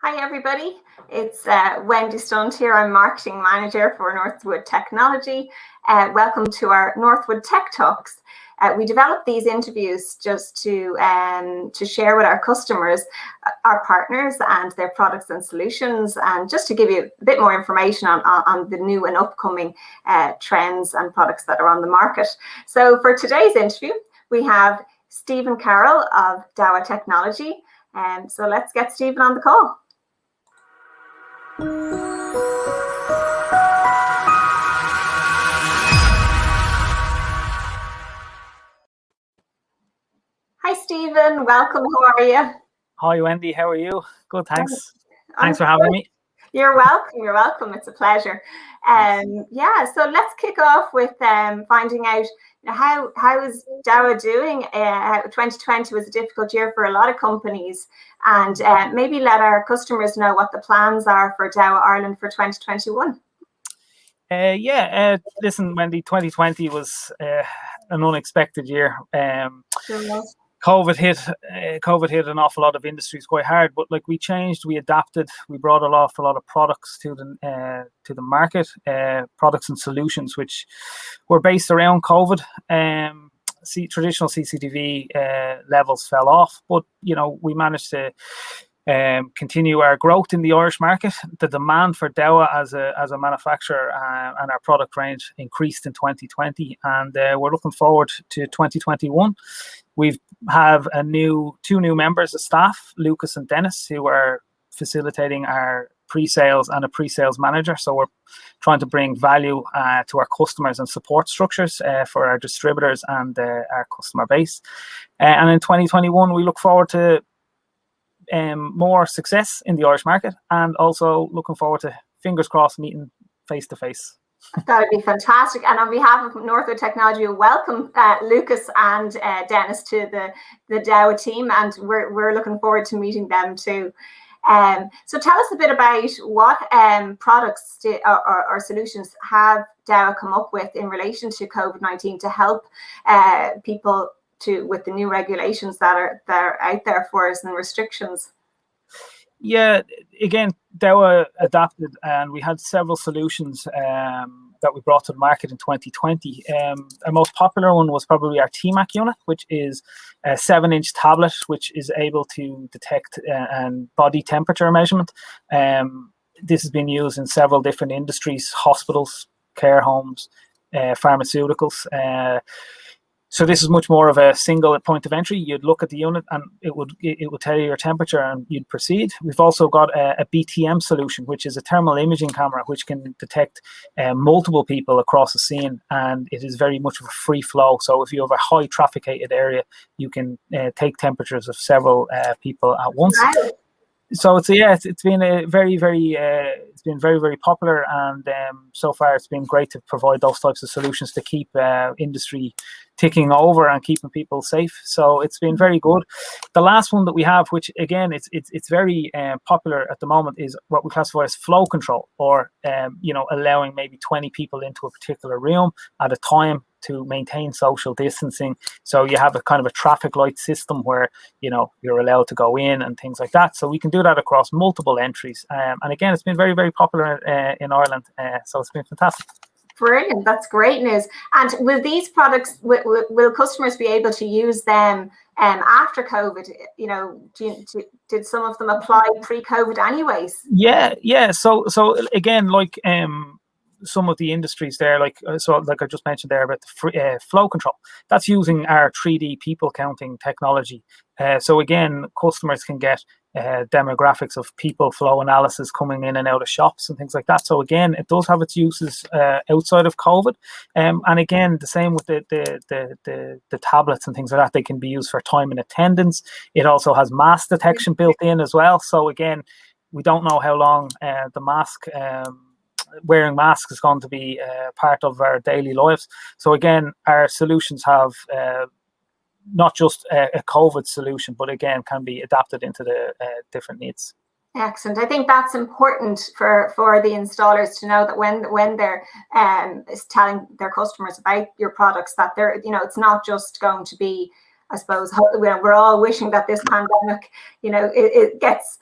Hi everybody, it's Wendy Stunt here. I'm Marketing Manager for Northwood Technology. Welcome to our Northwood Tech Talks. We developed these interviews just to share with our customers, our partners and their products and solutions, and just to give you a bit more information on the new and upcoming trends and products that are on the market. So for today's interview, we have Stephen Carroll of Dahua Technology. So let's get Stephen on the call. Hi Stephen, welcome. How are you? Hi Wendy, how are you? Good, thanks. Thanks for having me. You're welcome. You're welcome. It's a pleasure. Yeah, so let's kick off with finding out how is Dahua doing. 2020 was a difficult year for a lot of companies, and maybe let our customers know what the plans are for Dahua Ireland for 2021. Listen, Wendy, 2020 was an unexpected year. Sure. COVID hit an awful lot of industries quite hard, but like we changed, we adapted, we brought a lot of products to the market, products and solutions which were based around COVID. Traditional CCTV levels fell off, but we managed to continue our growth in the Irish market. The demand for Dahua as a manufacturer and our product range increased in 2020, and we're looking forward to 2021. We have two new members of staff, Lucas and Dennis, who are facilitating our pre-sales and a pre-sales manager. So we're trying to bring value to our customers and support structures for our distributors and our customer base. And in 2021, we look forward to more success in the Irish market, and also looking forward to, fingers crossed, meeting face to face. That would be fantastic. And on behalf of Northwood Technology, we welcome Lucas and Dennis to the Dahua team, and we're looking forward to meeting them too. So tell us a bit about what products or solutions have Dahua come up with in relation to COVID-19 to help people with the new regulations that are out there for us and restrictions. Yeah, again, Dahua adapted, and we had several solutions that we brought to the market in 2020. Our most popular one was probably our TMAC unit, which is a 7-inch tablet which is able to detect body temperature measurement. This has been used in several different industries: hospitals, care homes, pharmaceuticals. So this is much more of a single point of entry. You'd look at the unit and it would tell you your temperature and you'd proceed. We've also got a BTM solution, which is a thermal imaging camera, which can detect multiple people across a scene, and it is very much of a free flow. So if you have a high trafficated area, you can take temperatures of several people at once. Right. So it's been a very popular, and so far it's been great to provide those types of solutions to keep industry ticking over and keeping people safe. So it's been very good. The last one that we have, which again it's very popular at the moment, is what we classify as flow control, or allowing maybe 20 people into a particular room at a time to maintain social distancing. So you have a kind of a traffic light system where you're allowed to go in and things like that. So we can do that across multiple entries, and again, it's been very popular in Ireland. So it's been fantastic. Brilliant. That's great news. And will these products, will customers be able to use them after COVID? Did some of them apply pre-COVID anyways? Yeah. So again, like some of the industries there, like I just mentioned there about the flow control, that's using our 3D people counting technology. So again, customers can get demographics of people flow analysis coming in and out of shops and things like that. So again, it does have its uses outside of COVID, and again, the same with the tablets and things like that. They can be used for time and attendance. It also has mask detection built in as well. So again, we don't know how long wearing masks is going to be part of our daily lives. So again, our solutions have not just a COVID solution, but again, can be adapted into the different needs. Excellent. I think that's important for the installers to know, that when they're telling their customers about your products, that they're, it's not just going to be, I suppose, we're all wishing that this pandemic, it gets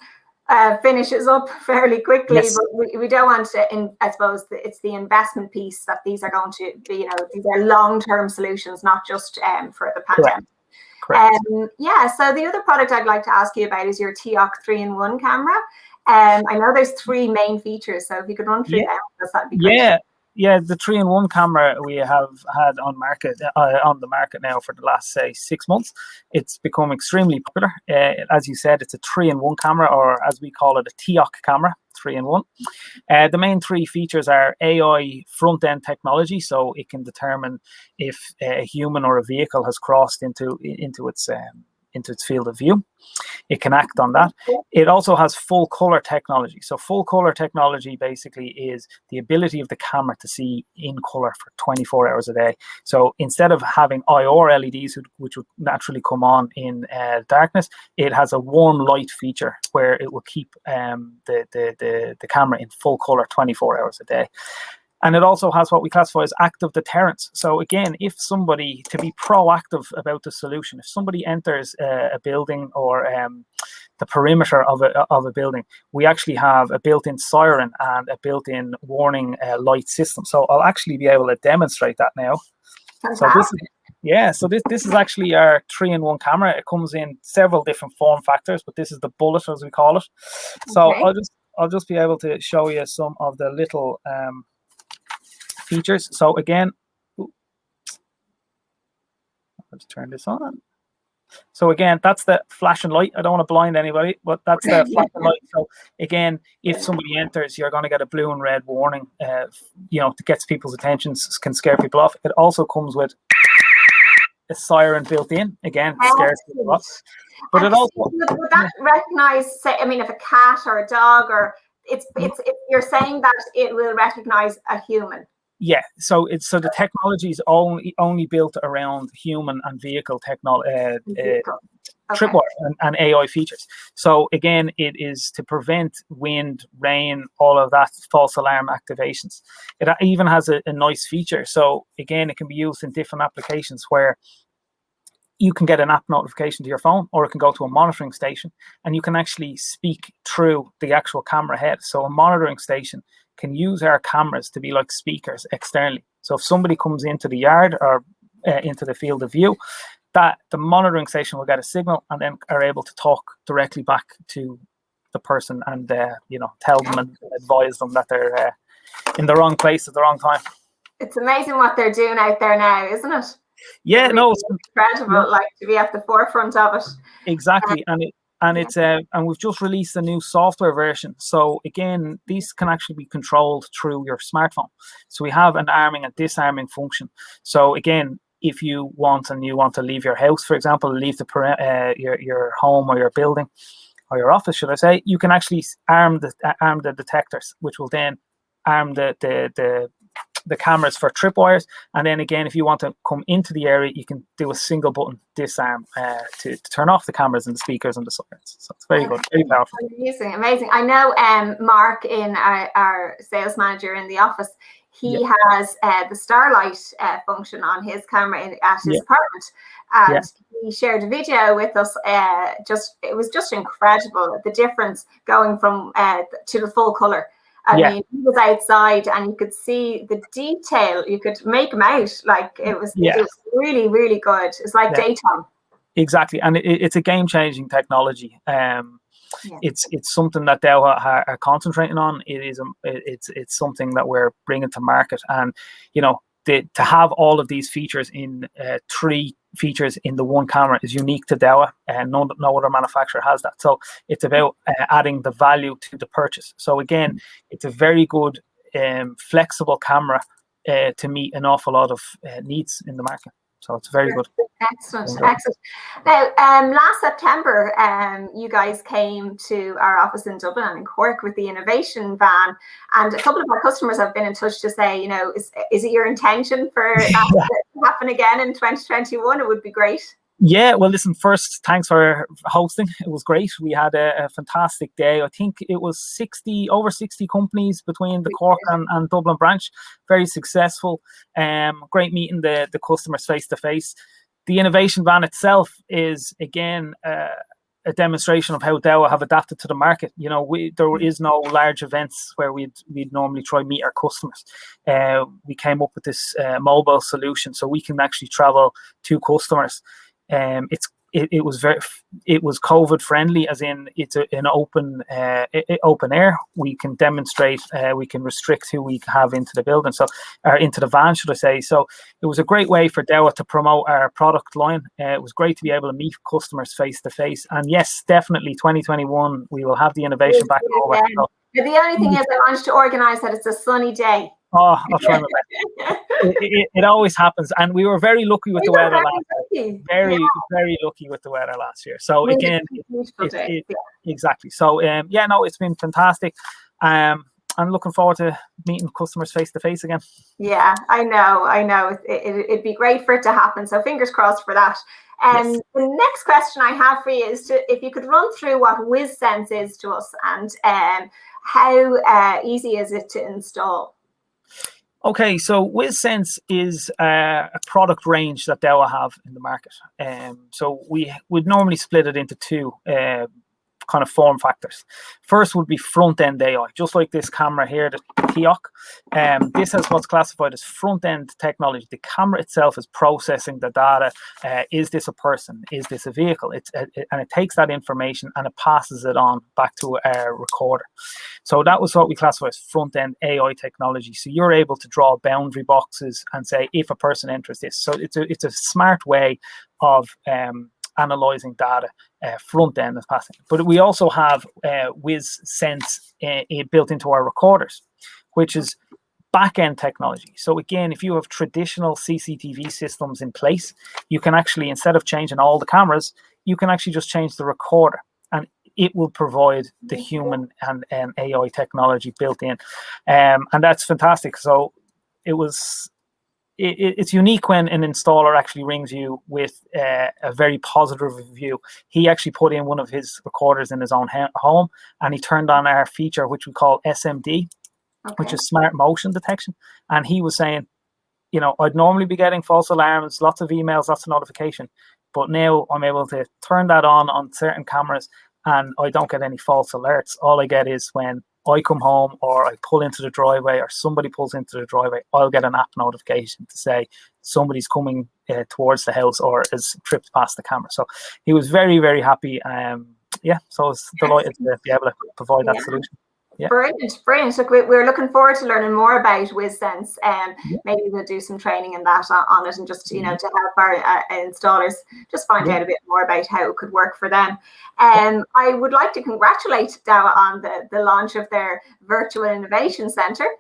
finishes up fairly quickly, Yes. but we don't want to, I suppose it's the investment piece that these are going to be, these are long-term solutions, not just for the pandemic. Correct. Yeah, so the other product I'd like to ask you about is your Teok 3-in-1 camera. I know there's 3 main features, so if you could run through them, that'd be great. Yeah, the 3-in-1 camera we have had on the market now for the last, say, 6 months. It's become extremely popular. As you said, it's a 3-in-1 camera, or as we call it, a Teok camera, 3-in-1. The main 3 features are AI front-end technology, so it can determine if a human or a vehicle has crossed into its field of view. It can act on that. It also has full color technology. So full color technology basically is the ability of the camera to see in color for 24 hours a day. So instead of having IR LEDs, which would naturally come on in darkness, it has a warm light feature where it will keep the camera in full color 24 hours a day. And it also has what we classify as active deterrence. So again, if somebody, to be proactive about the solution, if somebody enters a building or the perimeter of a building, we actually have a built-in siren and a built-in warning light system. So I'll actually be able to demonstrate that now. Fantastic. So this is actually our 3-in-1 camera. It comes in several different form factors, but this is the bullet, as we call it. So okay. I'll just be able to show you some of the little features. So again, let's turn this on. So again, that's the flashing light. I don't want to blind anybody, but that's the flashing light. So again, if somebody enters, you're going to get a blue and red warning. That gets people's attention, can scare people off. It also comes with a siren built in. Again, scares people off. But it also would that recognize, say, I mean, if a cat or a dog, or it's you're saying that it will recognize a human. Yeah, so the technology is only built around human and vehicle technology, tripwire and AI features. So again, it is to prevent wind, rain, all of that false alarm activations. It even has a nice feature. So again, it can be used in different applications where you can get an app notification to your phone, or it can go to a monitoring station, and you can actually speak through the actual camera head. So a monitoring station can use our cameras to be like speakers externally. So if somebody comes into the yard or into the field of view, that the monitoring station will get a signal and then are able to talk directly back to the person and tell them and advise them that they're in the wrong place at the wrong time. It's amazing what they're doing out there now, isn't it? Yeah, it's incredible, like to be at the forefront of it. Exactly, and we've just released a new software version. So again, these can actually be controlled through your smartphone. So we have an arming and disarming function. So again, if you want to leave your house, for example, leave your home or your building or your office, should I say, you can actually arm the detectors, which will then arm the cameras for tripwires. And then again, if you want to come into the area, you can do a single button disarm to turn off the cameras and the speakers and the sirens. So it's very good, very powerful. Amazing. I know Mark, in our sales manager in the office, he has the Starlight function on his camera at his apartment. And he shared a video with us. It was just incredible, the difference going from to the full color. I mean, he was outside and you could see the detail. You could make him out. Like it was really, really good. It's like daytime. Exactly. And it's a game-changing technology. It's something that Dahua are concentrating on. It's something that we're bringing to market. And, to have all of these features in 3 features in the one camera is unique to Dahua, and no other manufacturer has that. So it's about adding the value to the purchase. So again, it's a very good flexible camera to meet an awful lot of needs in the market. So it's very good. Excellent. Now, last September, you guys came to our office in Dublin and in Cork with the innovation van, and a couple of our customers have been in touch to say, is it your intention for that to happen again in 2021? It would be great. Yeah, well, listen, first, thanks for hosting. It was great. We had a fantastic day. I think it was over 60 companies between the Cork and Dublin branch. Very successful. Great meeting the customers face to face. The innovation van itself is, again, a demonstration of how Dahua have adapted to the market. There is no large events where we'd normally try meet our customers. We came up with this mobile solution, so we can actually travel to customers. It was COVID friendly, as in it's an open air. We can demonstrate, we can restrict who we have into the building, or into the van, should I say. So it was a great way for Dahua to promote our product line. It was great to be able to meet customers face to face. And yes, definitely 2021 we will have the innovation back over. So, the only thing is, I managed to organise that it's a sunny day. Oh, I'll try my best. It always happens, and we were very lucky with the weather last year. Very lucky with the weather last year. So again, exactly. So it's been fantastic. I'm looking forward to meeting customers face to face again. Yeah, I know. It'd be great for it to happen. So fingers crossed for that. Yes. The next question I have for you is if you could run through what Wyze Sense is to us, and how easy is it to install? Okay, so Wyze Sense is a product range that Dahua have in the market. So we would normally split it into two kind of form factors. First would be front-end AI, just like this camera here, the Teok. This has what's classified as front-end technology. The camera itself is processing the data. Is this a person? Is this a vehicle? And it takes that information and it passes it on back to a recorder. So that was what we classify as front-end AI technology. So you're able to draw boundary boxes and say if a person enters this. So it's a smart way of analyzing data front end is passing. But we also have Wyze Sense built into our recorders, which is back end technology. So again, if you have traditional CCTV systems in place, you can actually, instead of changing all the cameras, you can actually just change the recorder, and it will provide the human and AI technology built in, and that's fantastic. So it's unique when an installer actually rings you with a very positive review. He actually put in one of his recorders in his own home, and he turned on our feature, which we call SMD, which is smart motion detection. And he was saying, I'd normally be getting false alarms, lots of emails, lots of notification, but now I'm able to turn that on certain cameras, and I don't get any false alerts. All I get is when I come home or I pull into the driveway or somebody pulls into the driveway, I'll get an app notification to say somebody's coming towards the house or has tripped past the camera. So he was very, very happy. So I was delighted to be able to provide that solution. Yeah. Brilliant. Look, we're looking forward to learning more about Wyze Sense. Maybe we'll do some training in that on it, and just to help our installers just find out a bit more about how it could work for them. I would like to congratulate Dahua on the launch of their Virtual Innovation Centre.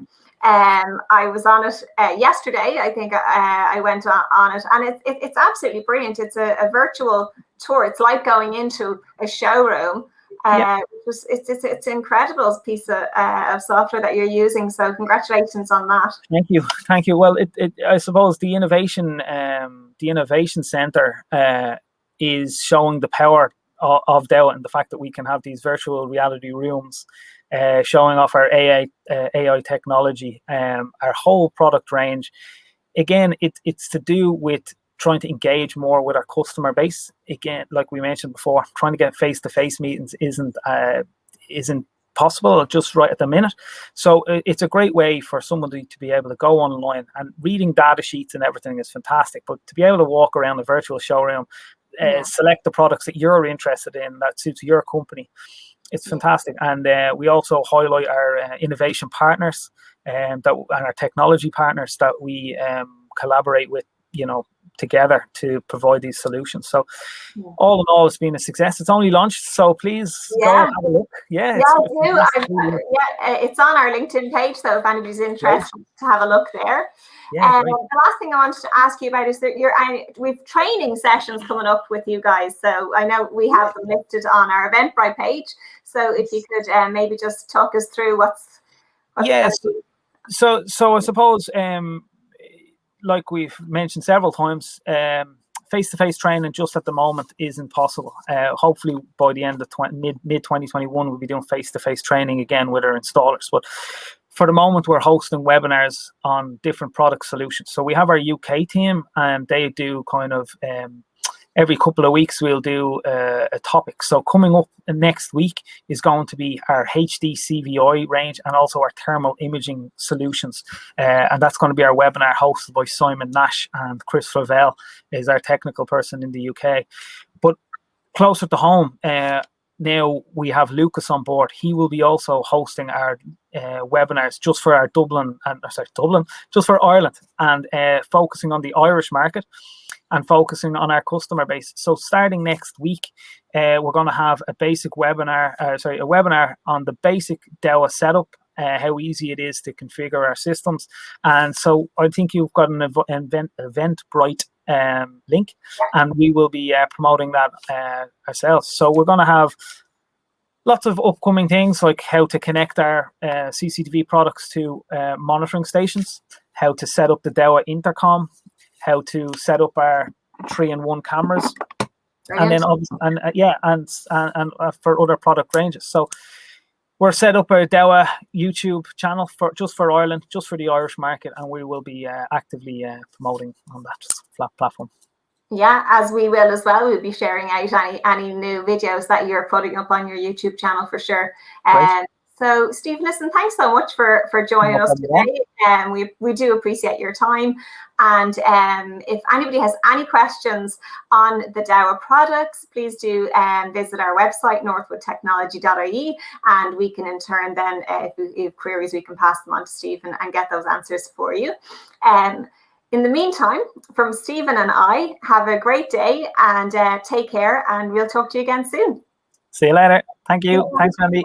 I was on it yesterday. I think I went on it, and it's absolutely brilliant. It's a virtual tour. It's like going into a showroom. It's an incredible piece of software that you're using. So congratulations on that. Thank you. Well, I suppose the innovation center is showing the power of Dahua and the fact that we can have these virtual reality rooms, showing off our AI technology, our whole product range. Again, it's to do with trying to engage more with our customer base. Again, like we mentioned before, trying to get face-to-face meetings isn't possible just right at the minute. So it's a great way for somebody to be able to go online, and reading data sheets and everything is fantastic, but to be able to walk around the virtual showroom, select the products that you're interested in that suits your company, it's fantastic. And we also highlight our innovation partners and our technology partners that we collaborate with, together to provide these solutions. So all in all, it's been a success. It's only launched, so please go and have a look. It's on our LinkedIn page, so if anybody's interested to have a look there. The last thing I wanted to ask you about is that we've training sessions coming up with you guys. So I know we have them listed on our Eventbrite page. So if you could maybe just talk us through what's So I suppose like we've mentioned several times, face-to-face training just at the moment isn't possible. Hopefully by the end of mid 2021, we'll be doing face-to-face training again with our installers. But for the moment, we're hosting webinars on different product solutions. So we have our UK team, and they do kind of every couple of weeks we'll do a topic. So coming up next week is going to be our HD CVI range and also our thermal imaging solutions. And that's going to be our webinar hosted by Simon Nash, and Chris Flavell is our technical person in the UK. But closer to home, now we have Lucas on board. He will be also hosting our webinars just for our just for Ireland, and focusing on the Irish market and focusing on our customer base. So starting next week, we're going to have a basic webinar, a webinar on the basic Dahua setup, how easy it is to configure our systems. And so I think you've got an Eventbrite link, and we will be promoting that ourselves. So we're going to have lots of upcoming things, like how to connect our CCTV products to monitoring stations, how to set up the Dahua intercom, how to set up our 3-in-1 cameras, Brilliant. and then for other product ranges. So we're set up a Dahua YouTube channel just for Ireland, just for the Irish market, and we will be actively promoting on that flat platform. Yeah, as we will as well. We'll be sharing out any new videos that you're putting up on your YouTube channel for sure. So Steve, listen, thanks so much for joining us today. We do appreciate your time. And if anybody has any questions on the Dahua products, please do visit our website, northwoodtechnology.ie, and we can in turn then, if you have queries, we can pass them on to Steve and get those answers for you. In the meantime, from Stephen and I, have a great day and take care, and we'll talk to you again soon. See you later. Thank you. Thanks, Andy.